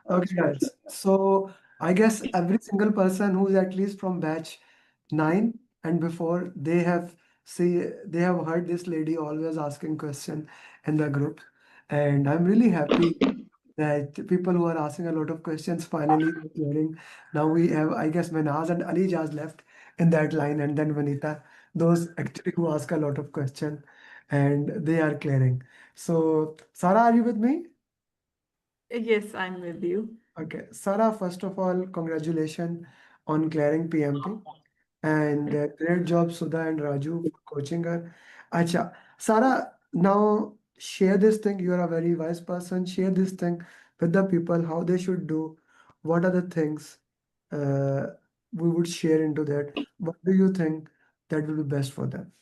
Okay, guys. So I guess every single person who's at least from batch 9 and before, they have heard this lady always asking question in the group. And I'm really happy that people who are asking a lot of questions finally are clearing. Now we have, I guess, Manaz and Ali just left in that line, and then Vanita, those actually who ask a lot of questions, and they are clearing. So, Sarah, are you with me? Yes, I'm with you. Okay, Sarah, first of all, congratulations on clearing PMP and great job, Sudha and Raju, for coaching her. Acha, Sarah, now share this thing. You are a very wise person. Share this thing with the people, how they should do. What are the things uh, we would share into that? What do you think that will be best for them?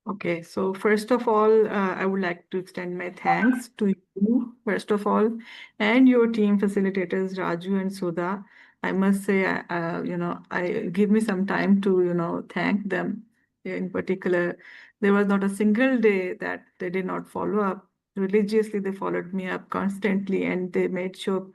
Okay, so first of all, I would like to extend my thanks to you, first of all, and your team facilitators, Raju and Sudha. I must say, I give me some time to, thank them. In particular, there was not a single day that they did not follow up. Religiously, they followed me up constantly, and they made sure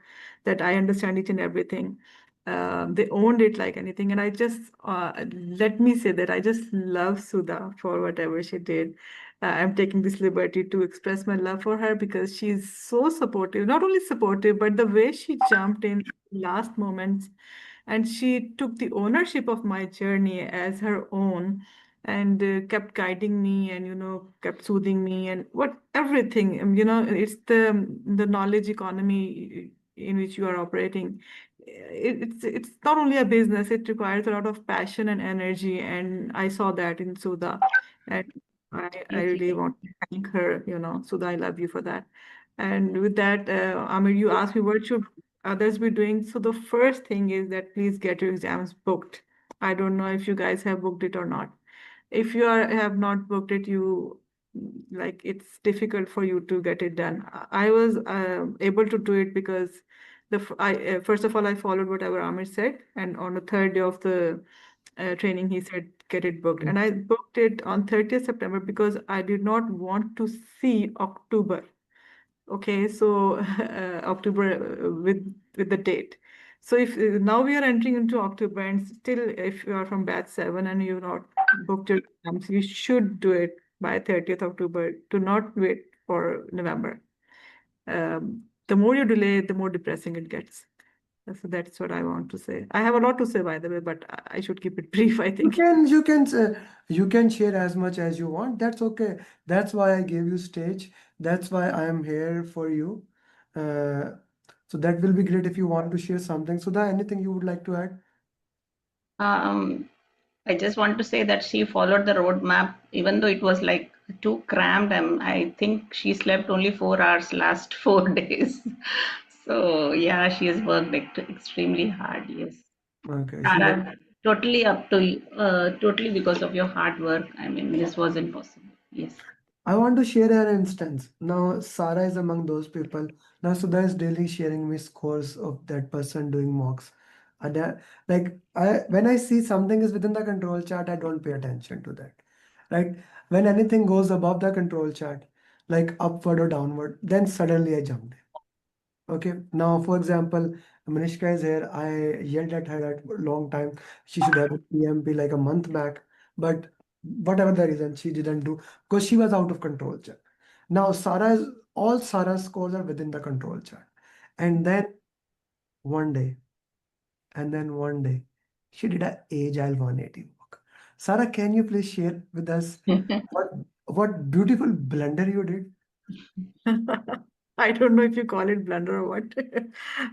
that I understand each and everything. They owned it like anything. And I just, let me say that I just love Sudha for whatever she did. I'm taking this liberty to express my love for her because she's so supportive, not only supportive, but the way she jumped in last moments and she took the ownership of my journey as her own and kept guiding me and kept soothing me and what everything it's the knowledge economy in which you are operating. It's not only a business, it requires a lot of passion and energy, and I saw that in Sudha. And I Thank really you. want to thank her, Sudha, I love you for that. And with that, Amir, you asked me what should others be doing. So the first thing is that please get your exams booked. I don't know if you guys have booked it or not. If you have not booked it, like it's difficult for you to get it done. I was able to do it because first of all I followed whatever Amir said, and on the third day of the training he said get it booked, and I booked it on 30th September because I did not want to see October. Okay, so October with the date. So if now we are entering into October, and still, if you are from batch 7 and you've not booked your exams, you should do it by 30th October. Do not wait for November. The more you delay, the more depressing it gets. So that's what I want to say. I have a lot to say, by the way, but I should keep it brief, I You think. can you can share as much as you want. That's okay. That's why I gave you stage. That's why I am here for you. Uh, so that will be great if you want to share something. So that anything you would like to add? Um, I just want to say that she followed the roadmap, even though it was like too cramped. I think she slept only 4 hours last 4 days. So yeah, she has worked extremely hard. Yes, Okay, she was. Sarah, totally up to you. Totally because of your hard work. I mean, this was impossible. Yes. I want to share an instance. Now, Sara is among those people. Now, Sudha is daily sharing me scores of that person doing mocks. And when I see something is within the control chart, I don't pay attention to that. Right? When anything goes above the control chart, like upward or downward, then suddenly I jump. Okay, now for example, Manishka is here. I yelled at her at a long time. She should have a PMP like a month back, but whatever the reason, she didn't do because she was out of control chart. Now all Sarah's scores are within the control chart, and then one day, one day, she did a agile 180 walk. Sarah, can you please share with us what what beautiful blunder you did? I don't know if you call it blunder or what,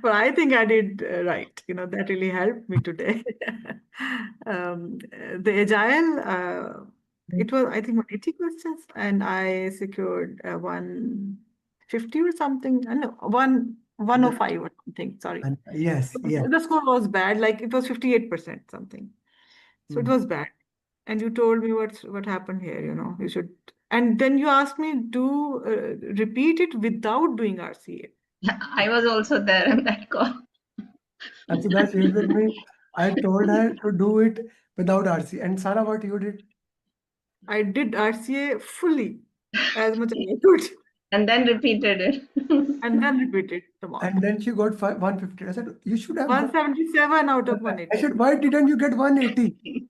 but I think I did right. That really helped me today. The agile, it was, I think, 180 questions, and I secured 150 or something. I know, 105 or something. Sorry. And yes, yes. The score was bad, like it was 58% something. So it Hmm. was bad. And you told me what happened here, you should. And then you asked me to repeat it without doing RCA. I was also there in that call. And so that's it with me. I told her to do it without RC. And Sarah, what you did? I did RCA fully, as much as I could. And then repeated it. and then repeated the mock. And then she got 150. I said, you should have. 177 out of I 180. said, why didn't you get 180?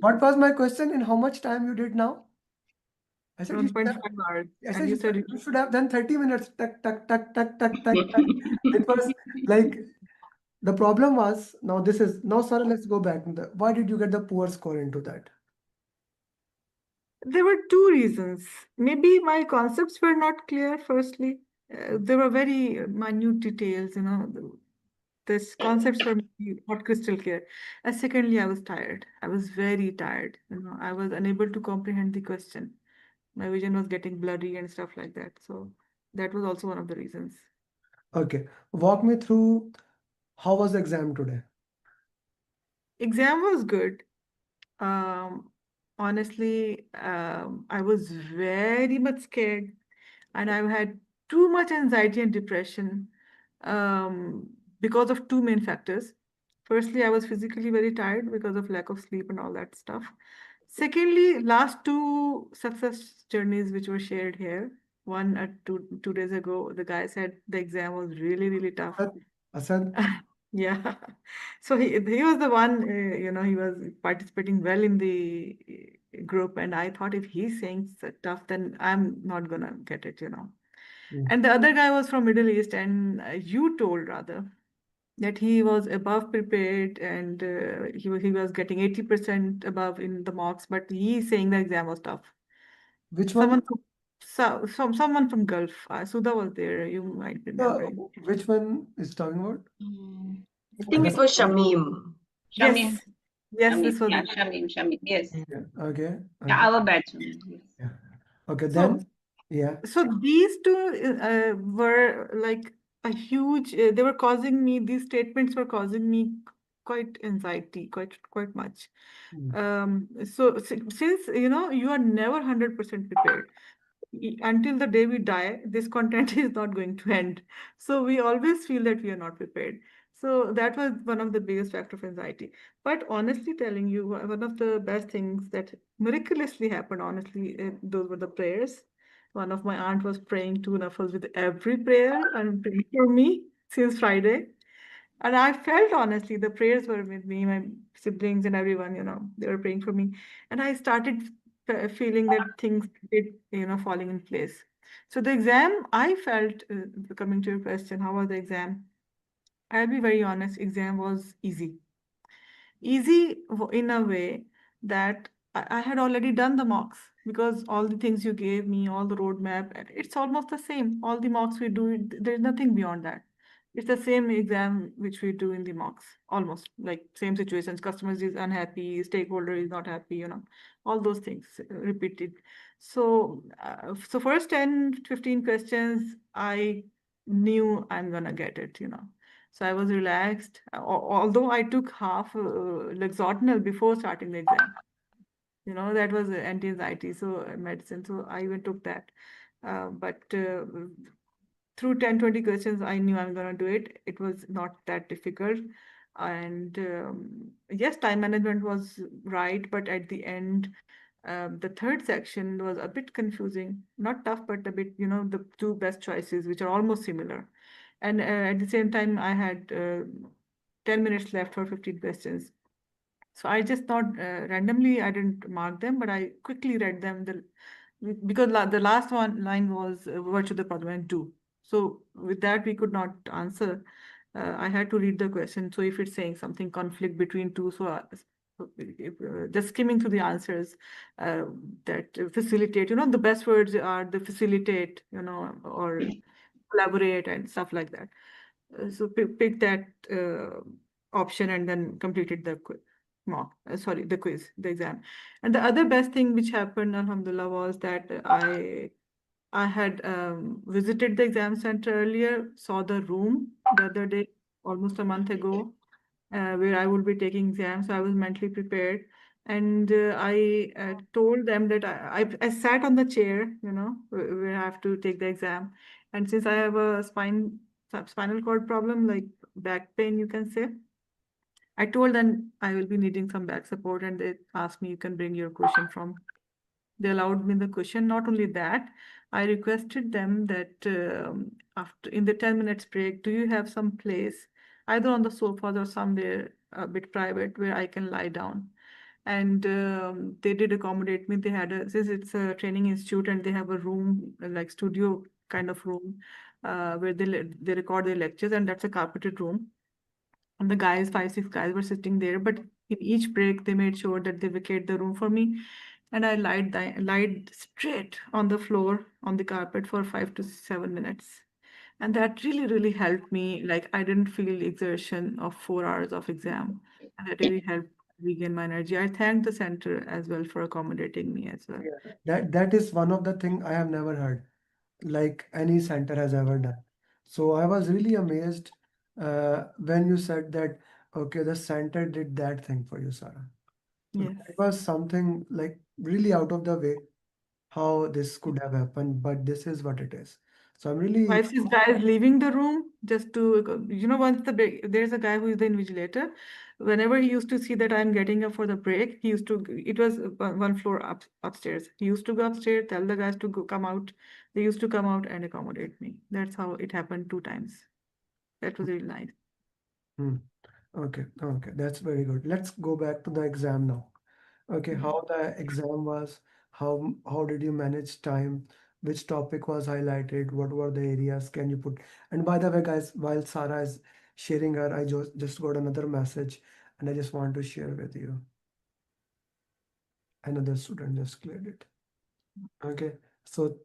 What was my question? In how much time you did now? I said, you should have. 1.5 hours. I And said, you said you should have done 30 minutes. Tuck, tuck, tuck, tuck, tuck, tuck, tuck. It was like, the problem was, now, Sarah, let's go back. Why did you get the poor score into that? there were two reasons. Maybe my concepts were not clear, firstly. There were very minute details, These concepts were maybe not crystal clear. And secondly, I was tired. I was very tired. I was unable to comprehend the question. My vision was getting blurry and stuff like that. So that was also one of the reasons. Okay. Walk me through how was the exam today? Exam was good. Um, Honestly, I was very much scared, and I've had too much anxiety and depression um, because of two main factors. Firstly, I was physically very tired because of lack of sleep and all that stuff. Secondly, last two success journeys which were shared here, one at two days ago, the guy said the exam was really, really tough. Asad, Yeah. So he was the one, he was participating well in the group, and I thought if he's saying tough, then I'm not gonna get it. Mm. And the other guy was from Middle East, and you told rather that he was above prepared, and he was getting 80% above in the mocks, but he's saying the exam was tough. which one? Someone someone from Gulf. Sudha was there. You might remember him. Which one is talking about? I think it was Shamim. Yes. Shamim. Yes, Shamim. this was Yeah, it. Shamim. Yes. Yeah. Okay. Yeah, Okay. our batch only. Yes. Yeah. Okay. So, Then, yeah. so these two were like a huge. These statements were causing me quite anxiety, quite much. So since you are never 100% prepared, until the day we die, this content is not going to end. So we always feel that we are not prepared. So that was one of the biggest factor of anxiety. But honestly telling you, one of the best things that miraculously happened, honestly, those were the prayers. One of my aunt was praying two nafals with every prayer and praying for me since Friday. And I felt honestly the prayers were with me, my siblings and everyone, they were praying for me. And I started feeling that things did, falling in place. So the exam, I felt, coming to your question, how was the exam? I'll be very honest, exam was easy. Easy in a way that I had already done the mocks, because all the things you gave me, all the roadmap, it's almost the same. All the mocks we do, there's nothing beyond that. It's the same exam which we do in the mocks, almost like same situations. Customers is unhappy, stakeholder is not happy, all those things repeated. So first 10, 15 questions, I knew I'm gonna get it. So I was relaxed, although I took half Lexotanil before starting the exam. That was anti-anxiety, so medicine. So I even took that. But through 10, 20 questions, I knew I'm going to do it. It was not that difficult. And yes, time management was right, but at the end, the third section was a bit confusing. Not tough, but a bit, the two best choices, which are almost similar. And at the same time, I had 10 minutes left for 15 questions. So I just thought randomly, I didn't mark them, but I quickly read them because the last one line was what should the parliament do? So with that, we could not answer. I had to read the question. So if it's saying something conflict between two, just skimming through the answers that facilitate, the best words are the facilitate, or collaborate and stuff like that. So pick that option and then completed the the quiz, the exam. And the other best thing which happened, alhamdulillah, was that I had visited the exam center earlier, saw the room the other day, almost a month ago, where I would be taking exams. So I was mentally prepared. And I told them that I sat on the chair, where I have to take the exam. And since I have a spinal cord problem, like back pain, you can say, I told them I will be needing some back support, and they asked me, you can bring your cushion from. They allowed me the cushion. Not only that, I requested them that after in the 10 minutes break, do you have some place either on the sofa or somewhere a bit private where I can lie down? And they did accommodate me. They had since it's a training institute and they have a room like studio kind of room where they record their lectures, and that's a carpeted room. And the guys, 5, 6 guys were sitting there, but in each break, they made sure that they vacate the room for me. And I lied straight on the floor, on the carpet for 5 to 7 minutes. And that really, really helped me. Like, I didn't feel exertion of 4 hours of exam. And that really helped regain my energy. I thank the center as well for accommodating me as well. Yeah, that is one of the thing I have never heard, like any center has ever done. So I was really amazed when you said that, okay, the center did that thing for you, Sarah. So Yes. that was something like really out of the way how this could have happened, but this is what it is. So I'm really, 5, 6 guys leaving the room just to, once the break, there's a guy who is the invigilator. Whenever he used to see that I'm getting up for the break, he used to, it was one floor upstairs. He used to go upstairs, tell the guys to go come out. They used to come out and accommodate me. That's how it happened 2 times. That was really nice. hmm, okay, okay, that's very good. Let's go back to the exam now. Okay, Yeah. how the exam was, how did you manage time, which topic was highlighted, what were the areas, can you put, and by the way, guys, while Sarah is sharing her, I just got another message and I just want to share with you. Another student just cleared it. Okay, so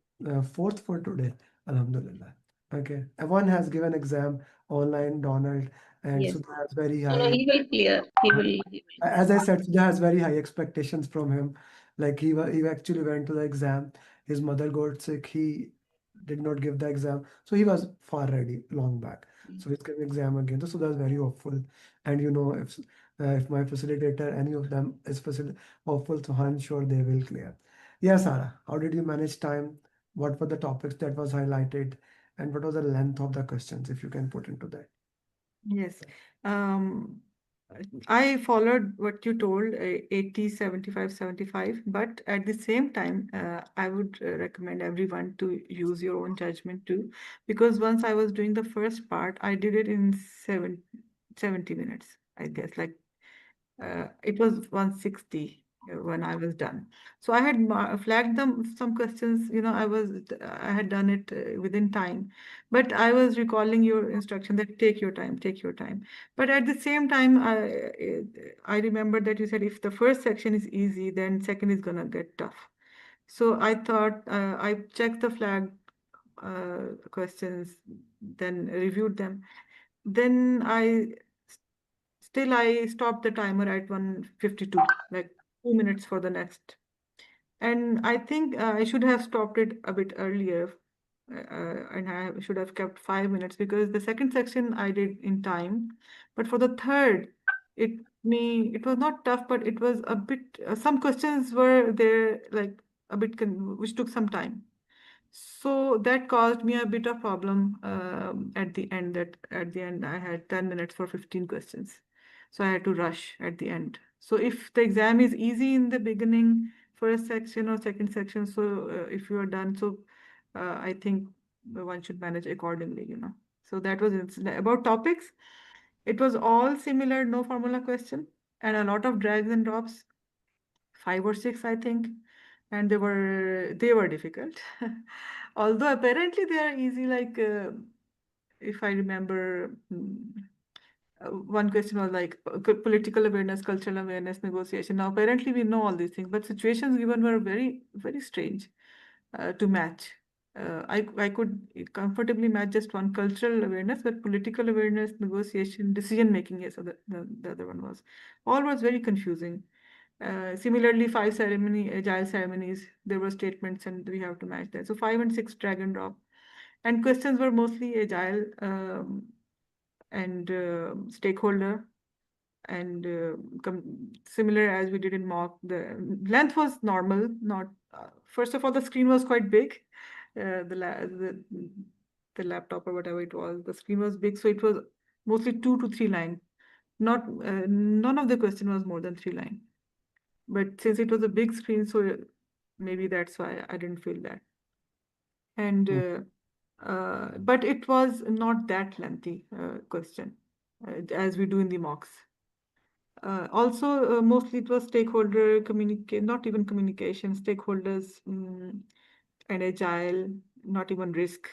fourth for today, Alhamdulillah. Okay, everyone has given exam online, Donald, and Yes. Sudha has very No, no, high. he will clear. He will As I said, Sudha has very high expectations from him. Like he actually went to the exam. His mother got sick. He did not give the exam, so he was far ready long back. clear. So he's giving exam again. So Sudha is very hopeful. And you know, if my facilitator, any of them is hopeful, so I'm sure they will clear. Yeah, Sarah, how did you manage time? What were the topics that was highlighted, and what was the length of the questions? If you can put into that. Yes. Um, I followed what you told, 80, 75, 75, but at the same time, I would recommend everyone to use your own judgment too, because once I was doing the first part, I did it in 70 minutes, I guess, like it was 160 when I was done. So I had flagged them some questions, I had done it within time, but I was recalling your instruction that take your time. But at the same time, I remember that you said if the first section is easy, then second is gonna get tough. So I thought I checked the flag questions, then reviewed them. Then still I stopped the timer at 152, like 2 minutes for the next. And I think I should have stopped it a bit earlier, and I should have kept 5 minutes because the second section I did in time, but for the third, it was not tough, but it was a bit. Some questions were there, like a bit, which took some time. So that caused me a bit of problem at the end. That at the end I had 10 minutes for 15 questions, so I had to rush at the end. So if the exam is easy in the beginning, first section or second section, so if you are done, so I think one should manage accordingly. So that was about topics. It was all similar, no formula question, and a lot of drags and drops, 5 or 6, I think, and they were difficult. Although apparently they are easy, like if I remember, one question was like political awareness, cultural awareness, negotiation. Now apparently we know all these things, but situations given were very, very strange to match. I could comfortably match just one cultural awareness, but political awareness, negotiation, decision making, yes, so the other one was. All was very confusing. Similarly, 5 agile ceremonies, there were statements and we have to match that. So 5 and 6 drag and drop. And questions were mostly agile and stakeholder and similar as we did in mock. The length was normal, not first of all, the screen was quite big. The laptop or whatever it was, the screen was big, so it was mostly 2 to 3 line. Not none of the question was more than 3 line. But since it was a big screen, so maybe that's why I didn't feel that. And but it was not that lengthy question as we do in the mocks. Also, mostly it was stakeholder communicate, not even communication, stakeholders and agile, not even risk.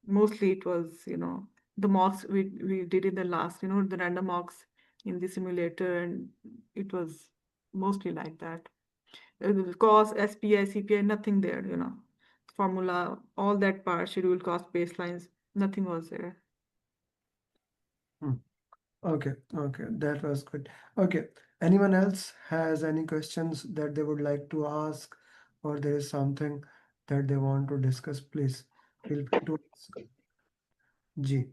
Mostly it was, the mocks we did in the last, the random mocks in the simulator, and it was mostly like that. Cost, SPI, CPI, nothing there, formula, all that part, schedule cost baselines, nothing was there. Hmm. Okay, okay, that was good. Okay, anyone else has any questions that they would like to ask, or there is something that they want to discuss, please feel free to ask. G.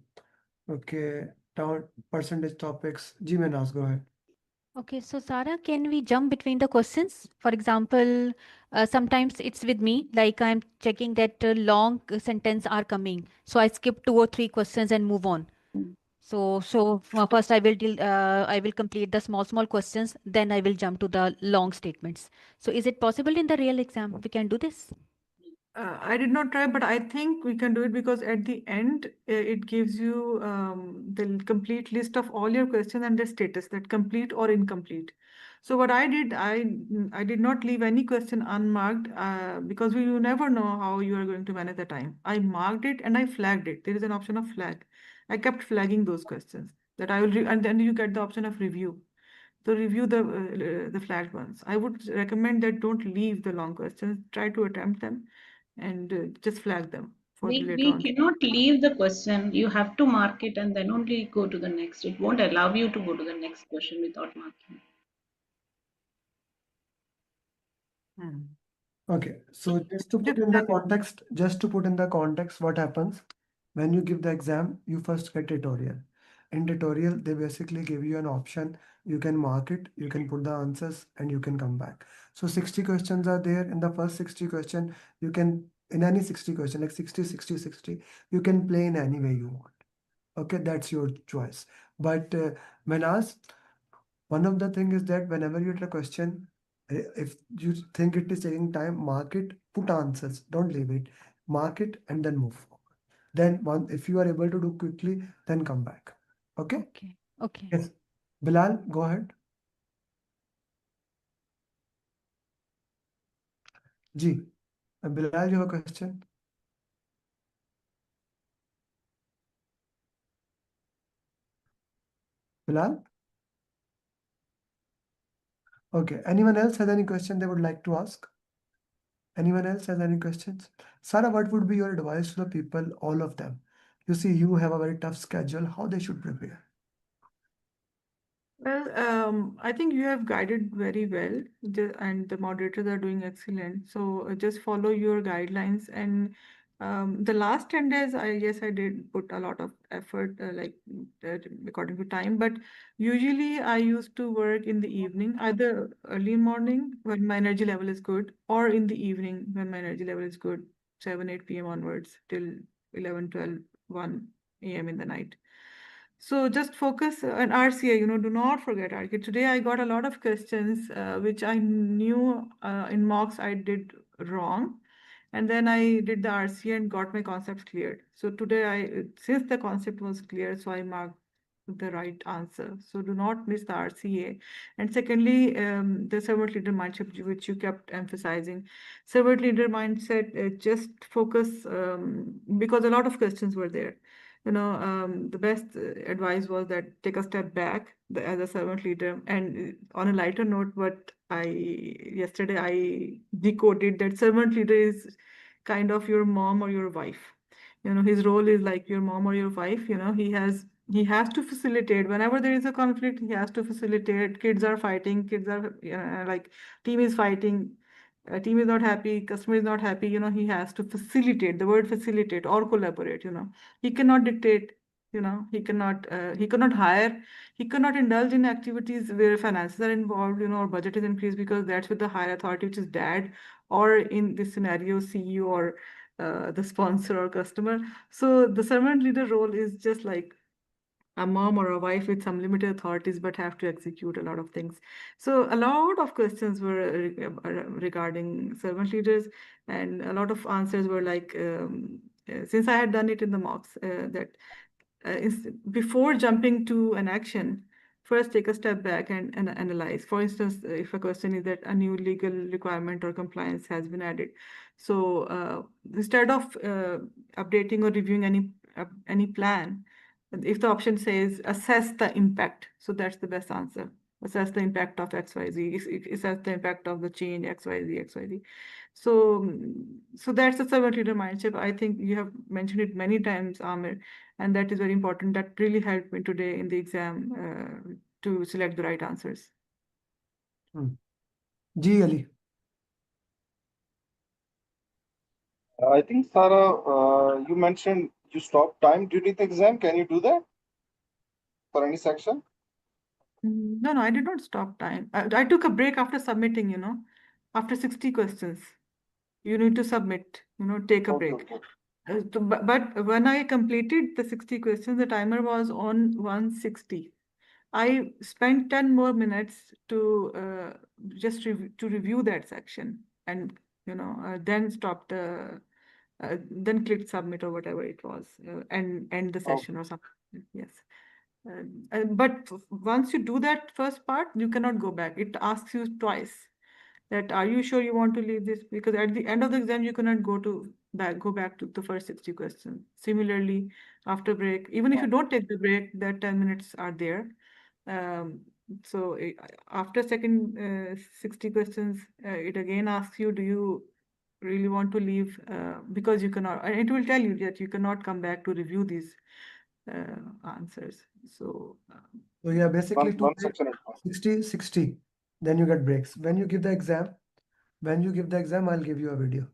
Okay, down percentage topics. G, Menas, go ahead. Okay, so Sarah, can we jump between the questions? For example, sometimes it's with me, like I'm checking that long sentence are coming. So I skip 2 or 3 questions and move on. So first I will complete the small questions, then I will jump to the long statements. So is it possible in the real exam? We can do this? I did not try, but I think we can do it because at the end, it gives you the complete list of all your questions and their status, that complete or incomplete. So what I did, I did not leave any question unmarked because you never know how you are going to manage the time. I marked it and I flagged it. There is an option of flag. I kept flagging those questions that I will, and then you get the option of review. So review the flagged ones. I would recommend that don't leave the long questions. Try to attempt them and just flag them for the later We on. cannot leave the question. You have to mark it and then only go to the next. It won't allow you to go to the next question without marking. Hmm. Okay, so just to put Just in the flag it. context, what happens when you give the exam, you first get tutorial. In tutorial, they basically give you an option. You can mark it, you can put the answers, and you can come back. So 60 questions are there. In the first 60 question, you can, in any 60 question, like 60, 60, 60, you can play in any way you want. Okay, that's your choice. But when asked, one of the thing is that whenever you get a question, if you think it is taking time, mark it, put answers, don't leave it. Mark it and then move forward. Then if you are able to do quickly, then come back. Okay? Okay. Okay. Yes. Bilal, go ahead. Ji, Bilal, you have a question? Bilal? Okay. Anyone else has any question they would like to ask? Anyone else has any questions? Sara, what would be your advice to the people, all of them? You see, you have a very tough schedule, how they should prepare? Well, I think you have guided very well, and the moderators are doing excellent. So just follow your guidelines. And the last 10 days, yes, I did put a lot of effort, according to time. But usually, I used to work in the evening, either early morning when my energy level is good, or in the evening when my energy level is good, 7, 8 p.m. onwards till 11, 12, 1 a.m. in the night. So just focus on RCA, do not forget RCA. Today I got a lot of questions which I knew in mocks I did wrong. And then I did the RCA and got my concepts cleared. So today since the concept was clear, so I marked the right answer. So do not miss the RCA. And secondly, the servant leader mindset, which you kept emphasizing. Servant leader mindset, just focus because a lot of questions were there. The best advice was that take a step back as a servant leader. And on a lighter note, what yesterday I decoded that servant leader is kind of your mom or your wife. His role is like your mom or your wife. He has to facilitate whenever there is a conflict. He has to facilitate. Kids are fighting. Kids are like team is fighting. Team is not happy. Customer is not happy. He has to facilitate. The word facilitate or collaborate. He cannot dictate. He cannot hire. He cannot indulge in activities where finances are involved. Or budget is increased, because that's with the higher authority, which is dad, or in this scenario, CEO, or the sponsor or customer. So the servant leader role is just like a mom or a wife with some limited authorities but have to execute a lot of things. So a lot of questions were regarding servant leaders, and a lot of answers were like, since I had done it in the mocks, that before jumping to an action, first take a step back and analyze. For instance, if a question is that a new legal requirement or compliance has been added. So instead of updating or reviewing any plan, if the option says assess the impact, so that's the best answer. Assess the impact of XYZ, assess the impact of the change XYZ. So, so that's the servant leader mindset. I think you have mentioned it many times, Amir, and that is very important. That really helped me today in the exam to select the right answers. Ji Ali. I think, Sara, you mentioned you stopped time during the exam. Can you do that for any section? No, I did not stop time. I took a break after submitting, after 60 questions. You need to submit, take a Okay, break. okay. But when I completed the 60 questions, the timer was on 160. I spent 10 more minutes to just to review that section, and then stopped, then clicked submit or whatever it was, and end the session or something. Yes. But once you do that first part, you cannot go back. It asks you twice that are you sure you want to leave this? Because at the end of the exam, you cannot go back to the first 60 questions. Similarly, after break, even if you don't take the break, that 10 minutes are there. So after second 60 questions, it again asks you, do you really want to leave? Because you cannot, and it will tell you that you cannot come back to review these answers. So So yeah, basically One section at a time. 60, 60. Then you get breaks. When you give the exam, I'll give you a video.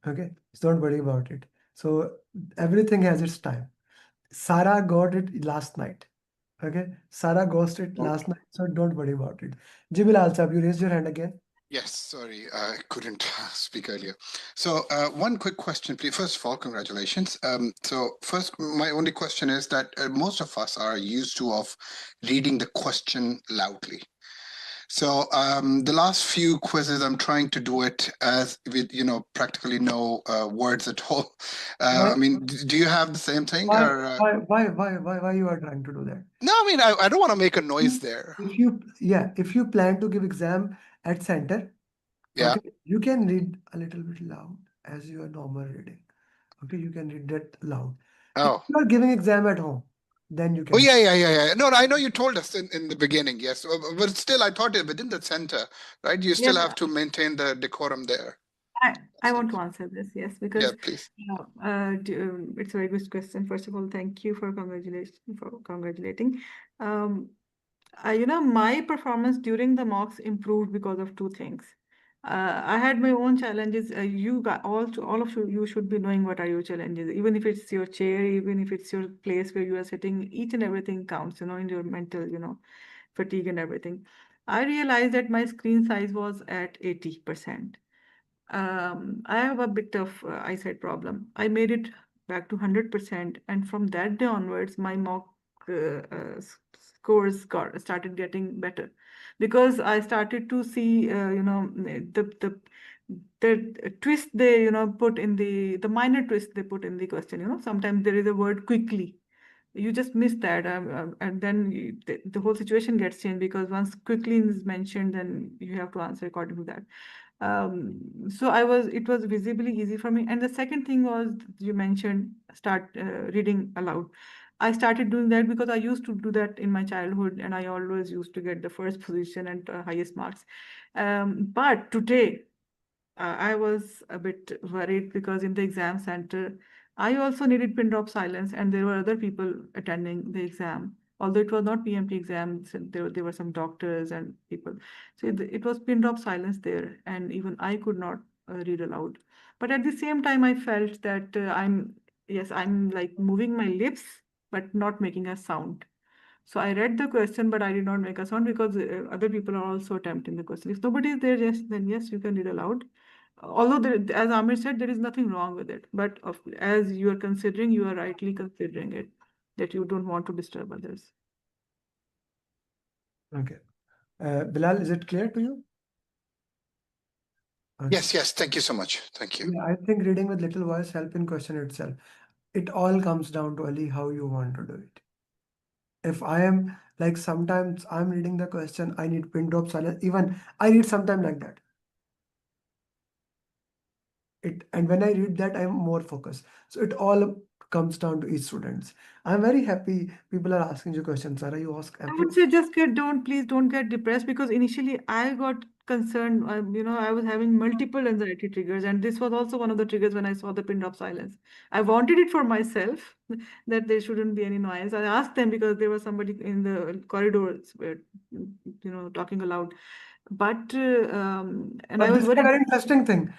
Okay, so don't worry about it. So everything has its time. Sara got it last night. Okay, Sara ghosted it last night, so don't worry about it. Jibilal Sahab, you raised your hand again. Yes, sorry, I couldn't speak earlier. So one quick question, please. First of all, congratulations. So first, my only question is that most of us are used to of reading the question loudly. So the last few quizzes, I'm trying to do it as with practically no words at all. Why? I mean, do you have the same thing? Why, Or why you are trying to do that? no, I mean, I don't want to make a noise there. If you plan to give exam at center, Yeah. okay, you can read a little bit loud as your normal reading. Okay, you can read that loud. If Oh. you are giving exam at home, then you Oh, can. yeah. No, I know you told us in the beginning, yes. But still, I thought it within the center, right? You still yes, have to maintain the decorum there. I want to answer this, yes, Yeah, because please. it's a very good question. First of all, thank you for congratulating. My performance during the mocks improved because of two things. I had my own challenges. You got all of you should be knowing what are your challenges. Even if it's your chair, even if it's your place where you are sitting, each and everything counts. In your mental, fatigue and everything. I realized that my screen size was at 80%. I have a bit of eyesight problem. I made it back to 100%, and from that day onwards, my mock scores started getting better, because I started to see, the twist they put in the minor twist they put in the question. Sometimes there is a word quickly. You just miss that, and then the whole situation gets changed, because once quickly is mentioned, then you have to answer according to that. So it was visibly easy for me. And the second thing was, you mentioned start reading aloud. I started doing that because I used to do that in my childhood, and I always used to get the first position and highest marks. But today, I was a bit worried, because in the exam center, I also needed pin drop silence, and there were other people attending the exam. Although it was not PMP exams, and there were some doctors and people. So it was pin drop silence there, and even I could not read aloud. But at the same time, I felt that I'm like moving my lips, but not making a sound. So I read the question, but I did not make a sound, because other people are also attempting the question. If nobody is there, then yes, you can read aloud. Although, as Amir said, there is nothing wrong with it. But as you are considering, you are rightly considering it. that you don't want to disturb others. Okay. Bilal, is it clear to you? Okay. Yes, thank you so much. Thank you. Yeah, I think reading with little voice help in question itself. It all comes down to only how you want to do it. If I am like sometimes I'm reading the question, I need pin drop silence. Even I read sometime like that. And when I read that, I'm more focused. So it all comes down to each students. I'm very happy people are asking you questions. Sarah, you ask I every would say just please don't get depressed, because initially I got concerned. I was having multiple anxiety triggers, and this was also one of the triggers when I saw the pin drop silence. I wanted it for myself that there shouldn't be any noise. I asked them because there was somebody in the corridors where, talking aloud. But and I But was this is a worried. very interesting thing.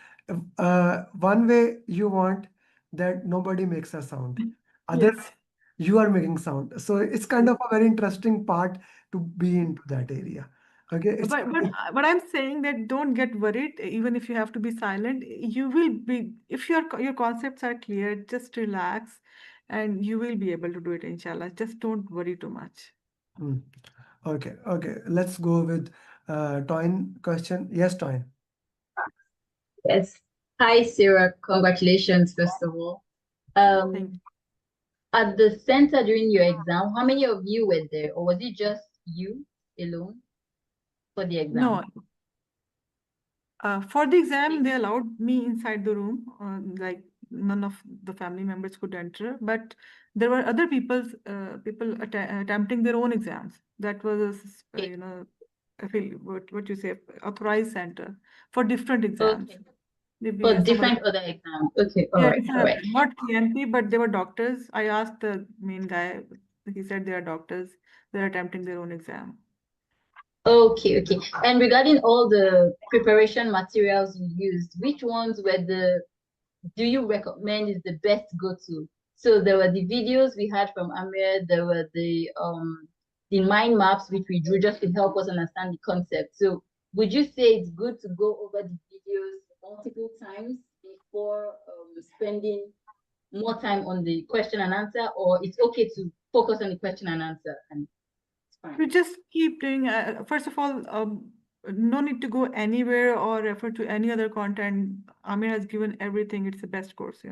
One way you want that nobody makes a sound. Other Yes. you are making sound. So it's kind of a very interesting part to be into that area. Okay. It's But I'm saying that don't get worried, even if you have to be silent. You will be, if your concepts are clear, just relax, and you will be able to do it, inshallah. Just don't worry too much. Hmm. Okay. Let's go with Toyn question. Yes, Toyn. Yes. Hi, Sarah. Congratulations, first of all. Thank you. At the center during your exam, how many of you were there, or was it just you alone for the No, exam? for the exam, they allowed me inside the room. Like none of the family members could enter, but there were other people attempting their own exams. That was Okay. I feel what you say, authorized center for different exams. Okay. Maybe For some other. different other exams. Okay. All Yeah, right. All right. not PMP, but they were doctors. I asked the main guy. He said they are doctors. They're attempting their own exam. Okay. Okay. And regarding all the preparation materials you used, which ones do you recommend is the best go-to? So there were the videos we had from Amir, there were the mind maps which we drew just to help us understand the concept. So would you say it's good to go over the videos multiple times before spending more time on the question and answer, or it's okay to focus on the question and answer and it's fine? We just keep doing, first of all, no need to go anywhere or refer to any other content. Amir has given everything. It's the best course,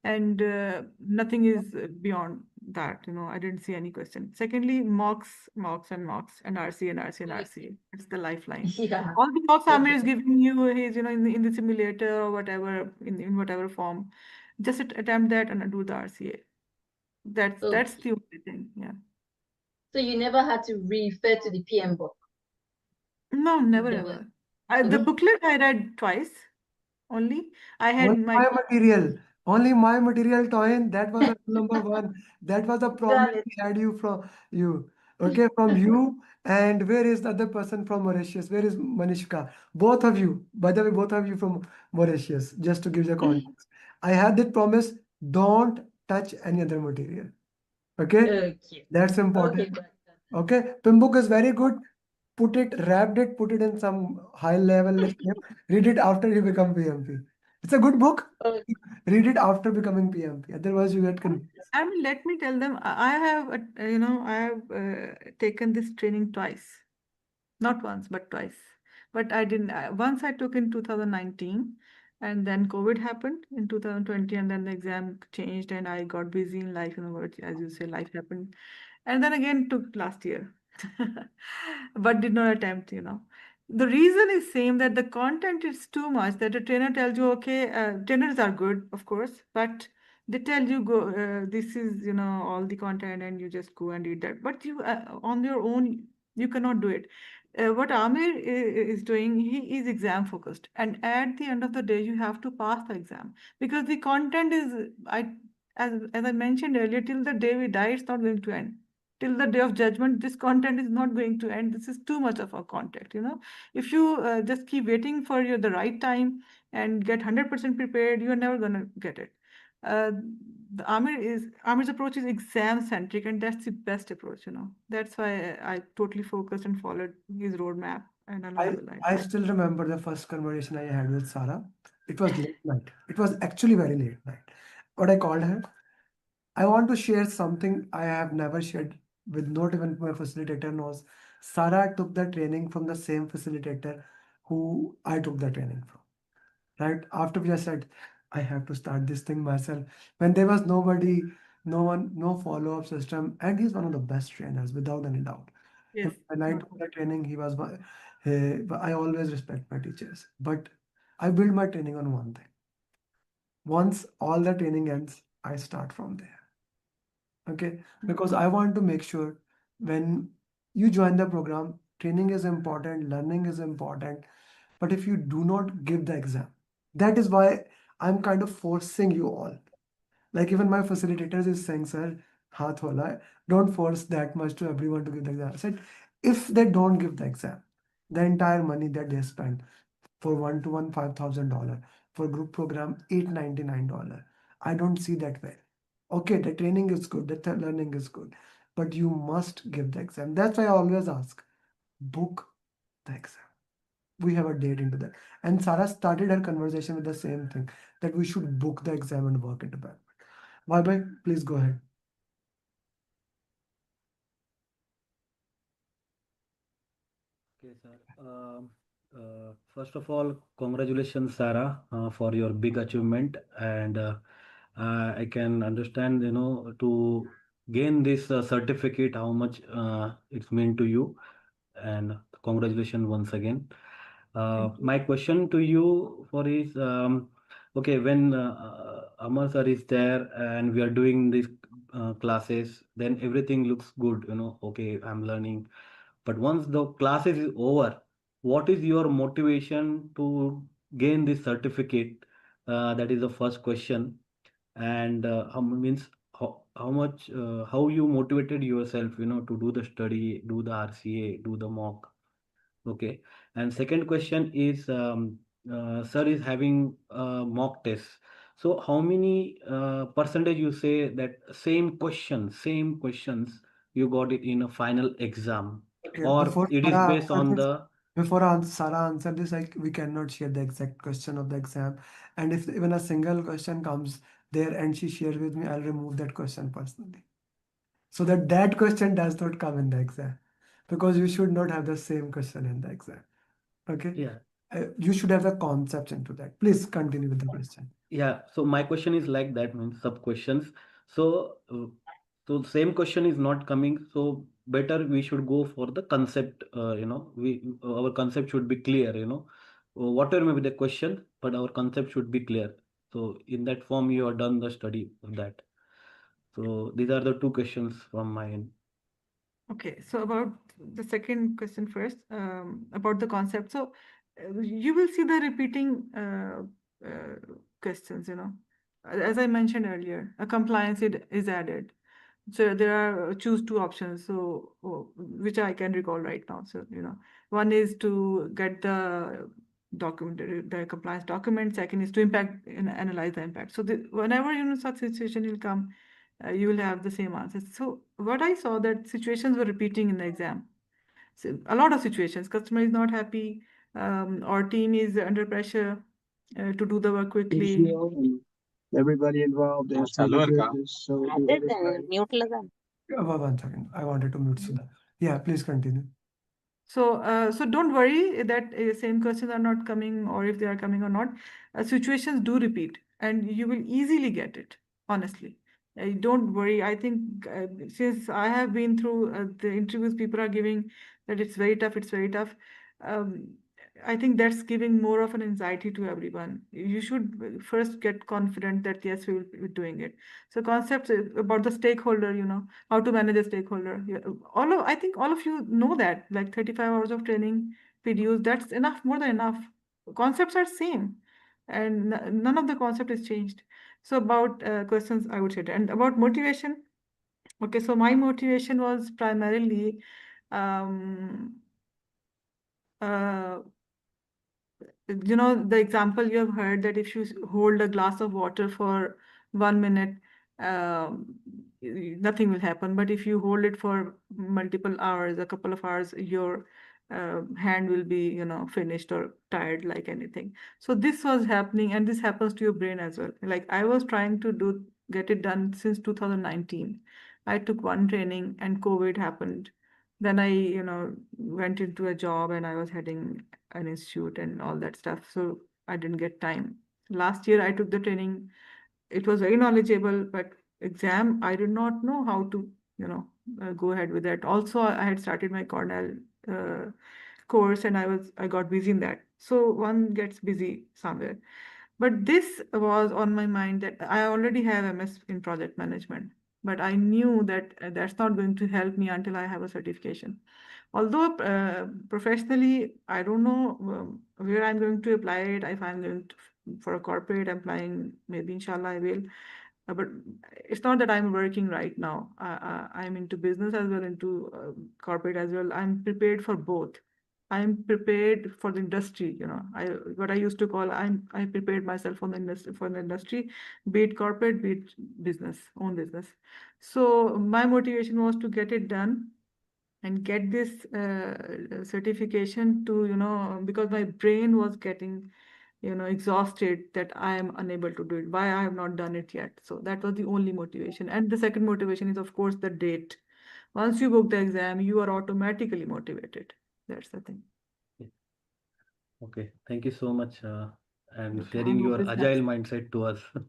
and nothing is beyond that. I didn't see any question. Secondly, mocks, and RC and RC and RC. It's the lifeline. Yeah. All the mocks Amir is Okay. giving you, he's, in the simulator or whatever, in whatever form. Just attempt that and do the RCA. That's Okay. the only thing. Yeah. So you never had to refer to the PM book. No, never There was ever. The okay. booklet I read twice only. I had Only my my material. Only my material, Toyn. That was the number one. That was the promise Got it. we had from you. Okay, from you. And where is the other person from Mauritius? Where is Manishka? Both of you. By the way, both of you from Mauritius, just to give you context. I had that promise, don't touch any other material. Okay? Okay. That's Okay, important. got it. Okay? Pimbook is very good. Put it, wrapped it, put it in some high level shape. Read it after you become PMP. It's a good book. Okay. Read it after becoming PMP. Otherwise, you get confused. I mean, let me tell them, I have, I have taken this training twice, not once, but twice. But I didn't. Once I took in 2019, and then COVID happened in 2020, and then the exam changed, and I got busy in life. As you say, life happened, and then again took last year, but did not attempt. The reason is same, that the content is too much, that the trainer tells you, okay, trainers are good, of course, but they tell you, go, this is, all the content, and you just go and read that. But you, on your own, you cannot do it. What Amir is doing, he is exam focused, and at the end of the day, you have to pass the exam, because the content is, as I mentioned earlier, till the day we die, it's not going to end. Till the day of judgment, this content is not going to end. This is too much of a content. If you just keep waiting for the right time and get 100% prepared, you're never gonna get it. Uh, Amir's approach is exam centric, and that's the best approach. That's why I totally focused and followed his roadmap, and alhamdulillah. I still remember the first conversation I had with Sara. It was late night. It was actually very late night. What I called her, I want to share something I have never shared with not even my facilitator knows. Sara took the training from the same facilitator who I took the training from. Right after we said, I have to start this thing myself. When there was nobody, no one, no follow-up system, and he's one of the best trainers without any doubt. Yes. When I took the training, he was I always respect my teachers, but I build my training on one thing. Once all the training ends, I start from there. Okay, because I want to make sure when you join the program, training is important, learning is important, but if you do not give the exam, that is why I'm kind of forcing you all. Like even my facilitators is saying, sir, हाथ वाला है, don't force that much to everyone to give the exam. I said, if they don't give the exam, the entire money that they spend for one-to-one $5,000, for group program $899. I don't see that way. Okay, the training is good, the learning is good, but you must give the exam. That's why I always ask, book the exam. We have a date into that. And Sarah started her conversation with the same thing, that we should book the exam and work into that. Bye, please go ahead. Okay, sir. First of all, congratulations, Sarah, for your big achievement. And I can understand, to gain this certificate, how much it's meant to you. And congratulations once again. My question to you for is, okay, when Amar sir is there and we are doing these classes, then everything looks good, okay, I'm learning. But once the classes is over, what is your motivation to gain this certificate? That is the first question. And how much, how you motivated yourself, to do the study, do the RCA, do the mock. Okay. And second question is, sir is having mock tests. So how many percentage you say that same questions you got it in a final exam, Okay, or it is based on the before Sarah answer this, we cannot share the exact question of the exam. And if even a single question comes there and she shares with me, I'll remove that question personally. So that that question does not come in the exam. Because you should not have the same question in the exam. Okay? yeah. You should have the concepts into that. Please continue with the question. Yeah, so my question is like that, means sub questions. So, so same question is not coming. So better we should go for the concept. We our concept should be clear. Whatever may be the question, but our concept should be clear. So in that form, you have done the study of that. So these are the two questions from my end. Okay, so about the second question first, about the concept. So you will see the repeating questions, As I mentioned earlier, a compliance is added. So there are choose two options, so which I can recall right now. So, one is to get the document, the compliance document. Second is to impact and analyze the impact. So whenever such situation will come, you will have the same answers. So what I saw that situations were repeating in the exam. So a lot of situations, customer is not happy, our team is under pressure to do the work quickly. Everybody involved is so Mute one second. I wanted to mute Sudha. Yeah, please continue. So don't worry that same questions are not coming, or if they are coming or not. Situations do repeat, and you will easily get it. Honestly, don't worry. I think since I have been through the interviews people are giving, that it's very tough. It's very tough. Um, I think that's giving more of an anxiety to everyone. You should first get confident that yes, we will be doing it. So concepts about the stakeholder, how to manage a stakeholder. I think all of you know that, like 35 hours of training videos, that's enough, more than enough. Concepts are same, and none of the concept is changed. So about questions, I would say that. And about motivation, okay, so my motivation was primarily um, uh, the example you have heard, that if you hold a glass of water for 1 minute, nothing will happen. But if you hold it for multiple hours, a couple of hours, your hand will be, finished or tired like anything. So this was happening, and this happens to your brain as well. Like I was trying to do get it done since 2019. I took one training and COVID happened. Then I, went into a job and I was heading an institute and all that stuff. So I didn't get time. Last year I took the training. It was very knowledgeable, but exam, I did not know how to, go ahead with that. Also, I had started my Cornell course and I got busy in that. So one gets busy somewhere. But this was on my mind that I already have MS in project management, but I knew that that's not going to help me until I have a certification. Although professionally, I don't know where I'm going to apply it. If I'm going to, for a corporate, I'm applying, maybe inshallah I will. But it's not that I'm working right now. I'm into business as well, into corporate as well. I'm prepared for both. I'm prepared for the industry. What I used to call I prepared myself for the industry, be it corporate, be it business, own business. So my motivation was to get it done and get this certification to, because my brain was getting, exhausted that I am unable to do it. Why I have not done it yet. So that was the only motivation. And the second motivation is, of course, the date. Once you book the exam, you are automatically motivated. That's the thing. Okay, thank you so much, and Okay, sharing I'm your always agile happy. mindset to us. Okay,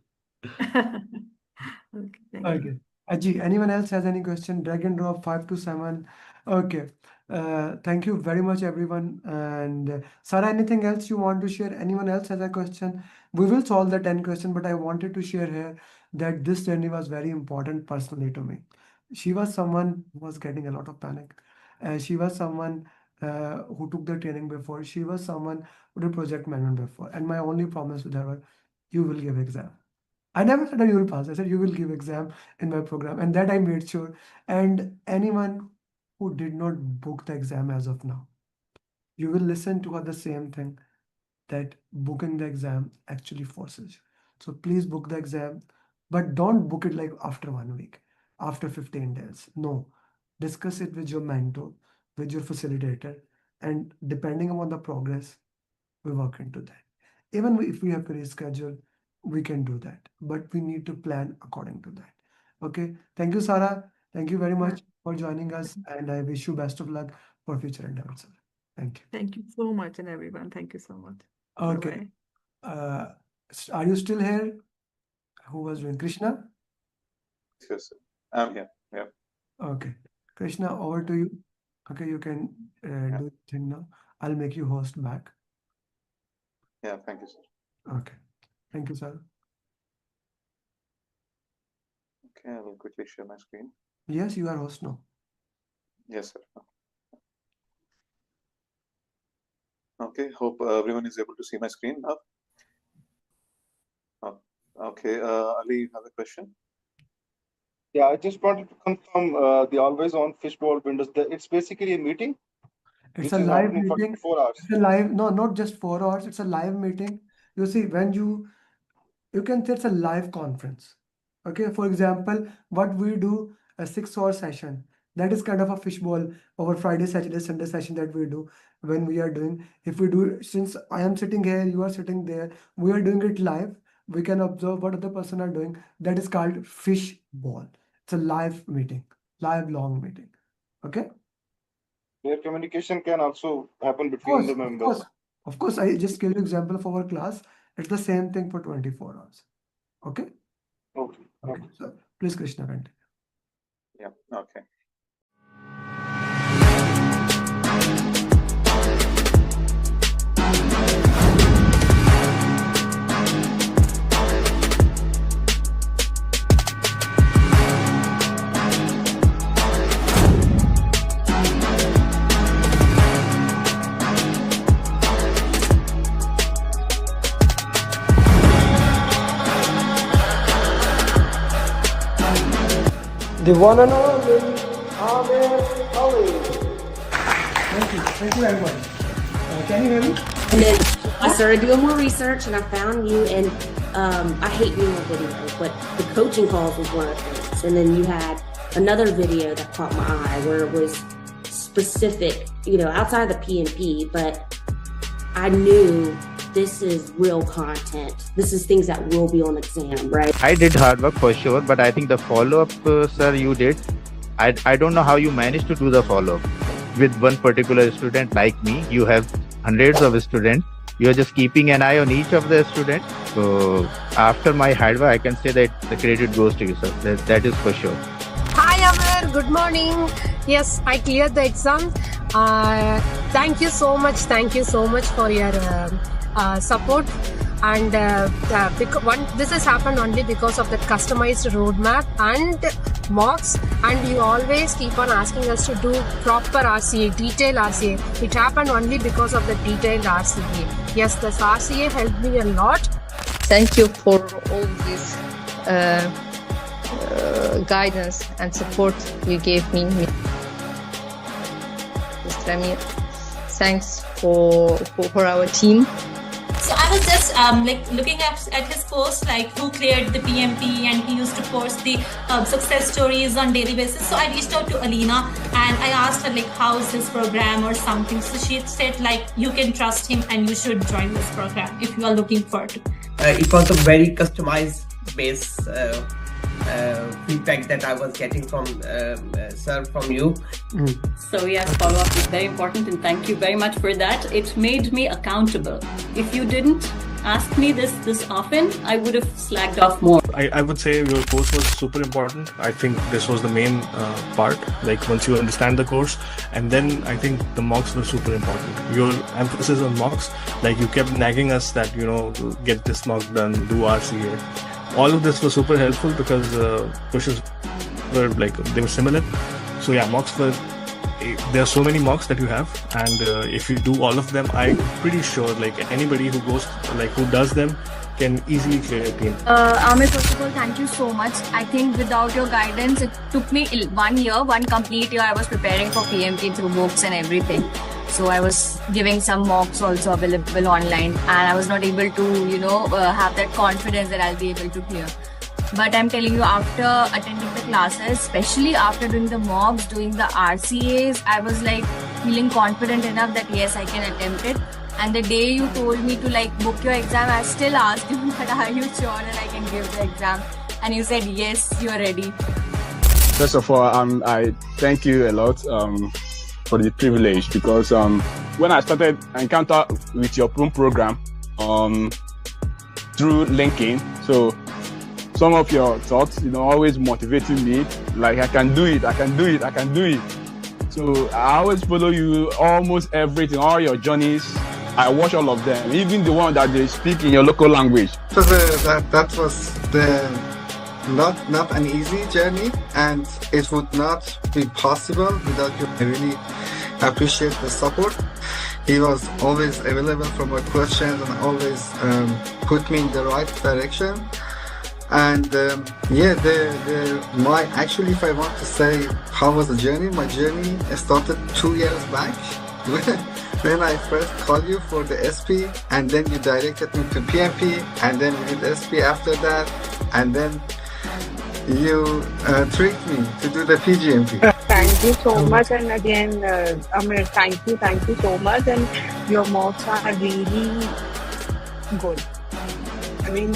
thank you. Okay. Aji, anyone else has any question? Drag and drop 5 to 7. Okay. Thank you very much, everyone. And Sara, anything else you want to share? Anyone else has a question? We will solve the 10 question, but I wanted to share here that this journey was very important personally to me. She was someone who was getting a lot of panic. She was someone who took the training before. She was someone who did project management before. And my only promise with her was, you will give exam. I never said that you will pass. I said you will give exam in my program, and that I made sure. And anyone who did not book the exam as of now, you will listen to her the same thing that booking the exam actually forces you. So please book the exam, but don't book it like after 1 week, after 15 days. No, discuss it with your mentor, with your facilitator, and depending upon the progress, we work into that. Even if we have to reschedule, we can do that, but we need to plan according to that. Okay. Thank you, Sara. Thank you very much for joining us, and I wish you best of luck for future endeavors. Thank you. Thank you so much, and everyone. Thank you so much. Okay. Bye-bye. Are you still here? Who was doing Krishna? Yes, sir. I'm here. Yeah. Okay. Krishna, over to you. Okay, you can Yeah. do the thing now. I'll make you host back. Yeah, thank you, sir. Okay. Thank you, sir. Okay, I will quickly share my screen. Yes, you are host now. Yes, sir. Okay, hope everyone is able to see my screen now. Oh, okay, Ali, you have a question? Yeah, I just wanted to confirm the always on fishbowl windows. It's basically a meeting. It's Which a is live happening for meeting. 4 hours. It's a live, no, not just 4 hours. It's a live meeting. You see, when you can say it's a live conference. Okay, for example, what we do a 6-hour session. That is kind of a fishbowl over Friday, Saturday, Sunday session that we do when we are doing. If we do, since I am sitting here, you are sitting there, we are doing it live. We can observe what other person are doing. That is called fishbowl. It's a live meeting, live long meeting. Okay. Where communication can also happen between the members. Of course, I just gave you example of our class. It's the same thing for 24 hours. Okay. Okay. So please, Krishna, continue. Yeah. Okay. The one and only Amir Ali. Thank you. Thank you very much. Can you hear me? And then I started doing more research and I found you, and I hate doing videos, but the coaching calls was one of the things. And then you had another video that caught my eye where it was specific, outside the PMP, but I knew this is real content. This is things that will be on exam, right? I did hard work for sure, but I think the follow-up, sir, you did. I don't know how you managed to do the follow-up. With one particular student like me, you have hundreds of students. You are just keeping an eye on each of the students. So after my hard work, I can say that the credit goes to you, sir. That is for sure. Hi Amir, good morning. Yes, I cleared the exam. Thank you so much. Thank you so much for your support. And this has happened only because of the customized roadmap and mocks. And you always keep on asking us to do proper RCA, detailed RCA. It happened only because of the detailed RCA. Yes, this RCA helped me a lot. Thank you for all this guidance and support you gave me. Mr. Amir, thanks for our team. So I was just looking at his post, like who cleared the PMP, and he used to post the success stories on daily basis. So I reached out to Alina and I asked her like, how is his program or something. So she said like, you can trust him and you should join this program if you are looking for it. It was a very customized base feedback that I was getting from sir, from you. So yes, follow-up is very important, and thank you very much for that. It made me accountable. If you didn't ask me this often, I would have slacked off more. I would say your course was super important. I think this was the main part, like once you understand the course, and then I think the mocks were super important. Your emphasis on mocks, like you kept nagging us that, you know, get this mock done, do RCA. All of this was super helpful because questions were like, they were similar. So yeah, mocks were, there are so many mocks that you have, and if you do all of them, I'm pretty sure like anybody who goes, like who does them can easily clear a team. Amir, first of all, thank you so much. I think without your guidance, it took me 1 year, one complete year. I was preparing for PMP through books and everything. So I was giving some mocks also available online, and I was not able to, you know, have that confidence that I'll be able to clear. But I'm telling you, after attending the classes, especially after doing the mocks, doing the RCAs, I was like feeling confident enough that yes, I can attempt it. And the day you told me to like book your exam, I still asked you that are you sure that I can give the exam? And you said yes, you are ready. First of all, I thank you a lot for the privilege, because when I started encounter with your program through LinkedIn, so some of your thoughts, you know, always motivating me, like I can do it, I can do it, I can do it. So I always follow you, almost everything, all your journeys. I watch all of them, even the one that they speak in your local language. So that was not an easy journey, and it would not be possible without you. I really appreciate the support. He was always available for my questions and always put me in the right direction. And yeah, actually, if I want to say how was the journey, my journey started 2 years back when I first called you for the SP, and then you directed me to PMP, and then we did SP after that, and then you tricked me to do the PGMP. Thank you so much, and again, Amir, thank you so much, and your mocks are really good. I mean,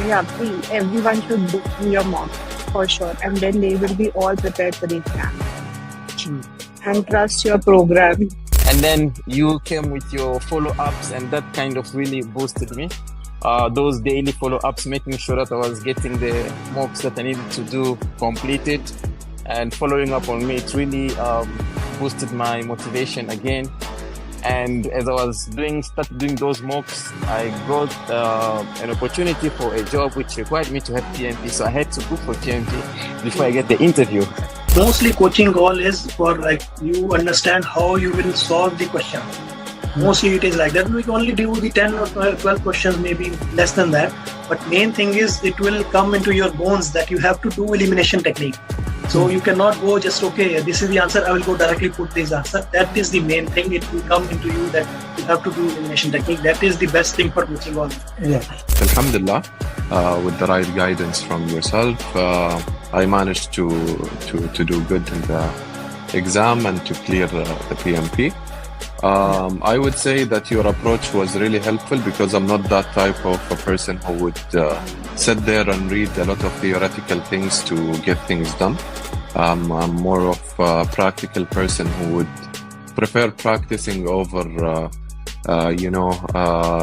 yeah, please, everyone should do your mock for sure, and then they will be all prepared for the exam. And trust your program. And then you came with your follow-ups, and that kind of really boosted me. Those daily follow-ups, making sure that I was getting the mocks that I needed to do completed, and following up on me, it really boosted my motivation again. And as I was started doing those mocks, I got an opportunity for a job which required me to have PMP. So I had to book for PMP before I get the interview. Mostly coaching goal is for like you understand how you will solve the question. Mostly it is like that. We can only do the 10 or 12 questions, maybe less than that. But main thing is it will come into your bones that you have to do elimination technique. So you cannot go just, okay, this is the answer, I will go directly put this answer. That is the main thing. It will come into you that you have to do elimination technique. That is the best thing for coaching all. Yeah. Alhamdulillah, with the right guidance from yourself, I managed to do good in the exam and to clear the PMP. I would say that your approach was really helpful because I'm not that type of a person who would sit there and read a lot of theoretical things to get things done. I'm more of a practical person who would prefer practicing over,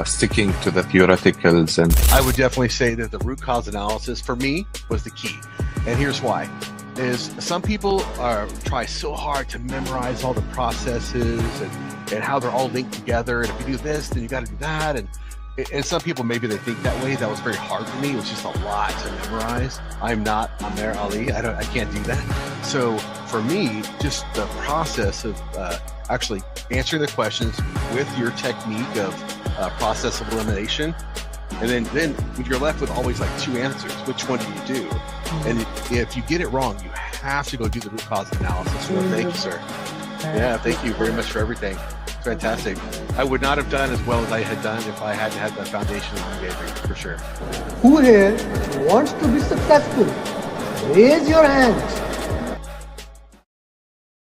sticking to the theoreticals. And I would definitely say that the root cause analysis for me was the key. And here's why. Is some people try so hard to memorize all the processes and how they're all linked together. And if you do this, then you got to do that. And some people, maybe they think that way. That was very hard for me. It was just a lot to memorize. I'm not Amer Ali. I can't do that. So for me, just the process of actually answering the questions with your technique of process of elimination. And then when you're left with always like two answers, which one do you do? And if you get it wrong, you have to go do the root cause analysis. So thank you, sir. Yeah, thank you very much for everything. Fantastic. I would not have done as well as I had done if I hadn't had the foundation that you gave me, for sure. Who here wants to be successful? Raise your hands.